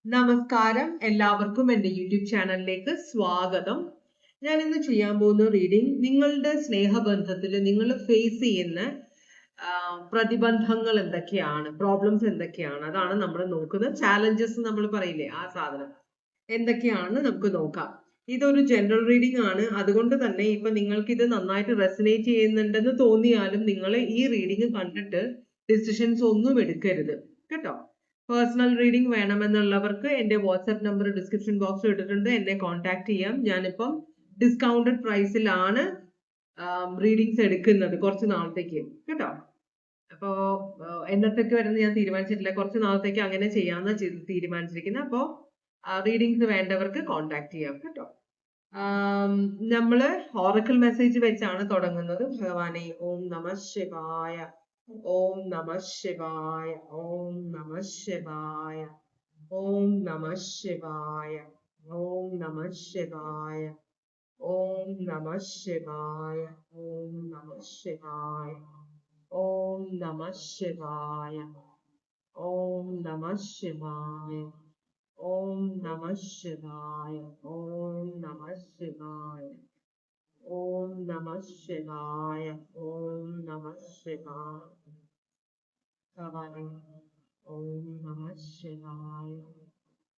നമസ്കാരം, എല്ലാവർക്കും എൻ്റെ യൂട്യൂബ് ചാനലിലേക്ക് സ്വാഗതം. ഞാൻ ഇന്ന് ചെയ്യാൻ പോകുന്ന റീഡിംഗ് നിങ്ങളുടെ സ്നേഹബന്ധത്തിൽ നിങ്ങൾ ഫേസ് ചെയ്യുന്ന പ്രതിബന്ധങ്ങൾ എന്തൊക്കെയാണ്, പ്രോബ്ലംസ് എന്തൊക്കെയാണ്, അതാണ് നമ്മൾ നോക്കുന്നത്. ചാലഞ്ചസ് നമ്മൾ പറയില്ലേ, ആ സാധനം എന്തൊക്കെയാണെന്ന് നമുക്ക് നോക്കാം. ഇതൊരു ജനറൽ റീഡിംഗ് ആണ്. അതുകൊണ്ട് തന്നെ ഇപ്പൊ നിങ്ങൾക്ക് ഇത് നന്നായിട്ട് റെസനേറ്റ് ചെയ്യുന്നുണ്ടെന്ന് തോന്നിയാലും നിങ്ങൾ ഈ റീഡിംഗ് കണ്ടിട്ട് ഡിസിഷൻസ് ഒന്നും എടുക്കരുത് കേട്ടോ. പേഴ്സണൽ റീഡിംഗ് വേണമെന്നുള്ളവർക്ക് എൻ്റെ വാട്സ്ആപ്പ് നമ്പർ ഡിസ്ക്രിപ്ഷൻ ബോക്സിൽ ഇട്ടിട്ടുണ്ട്, എന്നെ കോൺടാക്ട് ചെയ്യാം. ഞാനിപ്പം ഡിസ്കൗണ്ടഡ് പ്രൈസിലാണ് റീഡിങ്സ് എടുക്കുന്നത് കുറച്ച് നാളത്തേക്ക് കേട്ടോ. അപ്പോൾ എന്നത്തേക്ക് വരുന്നത് ഞാൻ തീരുമാനിച്ചിട്ടില്ല, കുറച്ച് നാളത്തേക്ക് അങ്ങനെ ചെയ്യാമെന്ന് തീരുമാനിച്ചിരിക്കുന്നത്. അപ്പോൾ റീഡിങ്സ് വേണ്ടവർക്ക് കോൺടാക്ട് ചെയ്യാം കേട്ടോ. നമ്മള് ഓറക്കിൾ മെസ്സേജ് വെച്ചാണ് തുടങ്ങുന്നത്. ഭഗവാനെ ഓം നമ ശിവായ, ഓം നമ ശിവായ, ഓം നമ ശിവായ, ഓം നമ ശിവായ, ഓം നമ ശിവായ, ഓം നമ ശിവായ, ഓം നമ ശിവായ, ഓം നമ ശിവായ, ഓം നമ ശിവായ, ഓം നമ ശിവായ, ഓം നമ ശിവായ, ഓം നമ ശിവായ, ഓം നമ ശിവായ. ഓം നമ ശിവായ,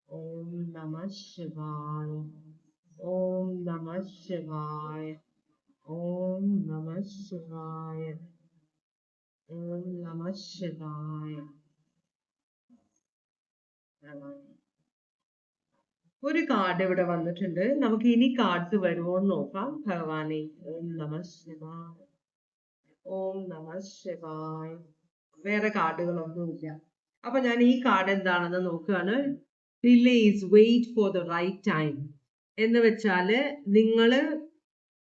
ഓം നമ ശിവായ, ഓം നമ ശിവായ, ഓം നമ ശിവായ, ഓം നമ ശിവായ. ഒരു കാർഡ് ഇവിടെ വന്നിട്ടുണ്ട്, നമുക്ക് ഇനി കാർഡ്സ് വരുമോ എന്ന് നോക്കാം. ഭഗവാനെ ഓം നമ ശിവായ, ഓം നമ ശിവായ. വേറെ കാർഡുകളൊന്നുമില്ല. അപ്പൊ ഞാൻ ഈ കാർഡ് എന്താണെന്ന് നോക്കുകയാണ്. Delays wait for the right time എന്ന് വെച്ചാല് നിങ്ങള്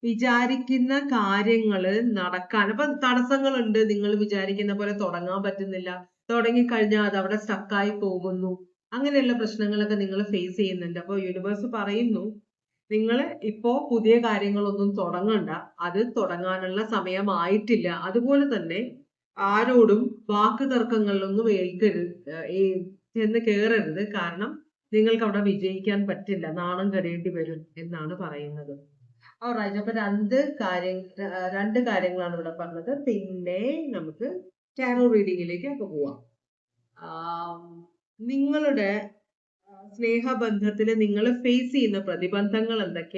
വിചാരിക്കുന്ന കാര്യങ്ങള് നടക്കാൻ ഇപ്പൊ തടസ്സങ്ങളുണ്ട്. നിങ്ങൾ വിചാരിക്കുന്ന പോലെ തുടങ്ങാൻ പറ്റുന്നില്ല, തുടങ്ങിക്കഴിഞ്ഞാൽ അത് അവിടെ സ്റ്റക്കായി പോകുന്നു. അങ്ങനെയുള്ള പ്രശ്നങ്ങളൊക്കെ നിങ്ങൾ ഫേസ് ചെയ്യുന്നുണ്ട്. അപ്പോൾ യൂണിവേഴ്സ് പറയുന്നു, നിങ്ങൾ ഇപ്പോ പുതിയ കാര്യങ്ങളൊന്നും തുടങ്ങണ്ട, അത് തുടങ്ങാനുള്ള സമയമായിട്ടില്ല. അതുപോലെ തന്നെ ആരോടും വാക്ക് തർക്കങ്ങളിലൊന്നും ചെന്ന് കയറരുത്. കാരണം നിങ്ങൾക്ക് അവിടെ വിജയിക്കാൻ പറ്റില്ല, നാണം കരയേണ്ടി വരും എന്നാണ് പറയുന്നത്. ഓൾറൈറ്റ്, അപ്പൊ രണ്ട് കാര്യങ്ങളാണ് ഇവിടെ പറഞ്ഞത്. പിന്നെ നമുക്ക് ടാരോ റീഡിങ്ങിലേക്ക് ഒക്കെ പോവാം. നിങ്ങളുടെ സ്നേഹബന്ധത്തിൽ നിങ്ങൾ ഫേസ് ചെയ്യുന്ന പ്രതിബന്ധങ്ങൾ എന്തൊക്കെയാണ്?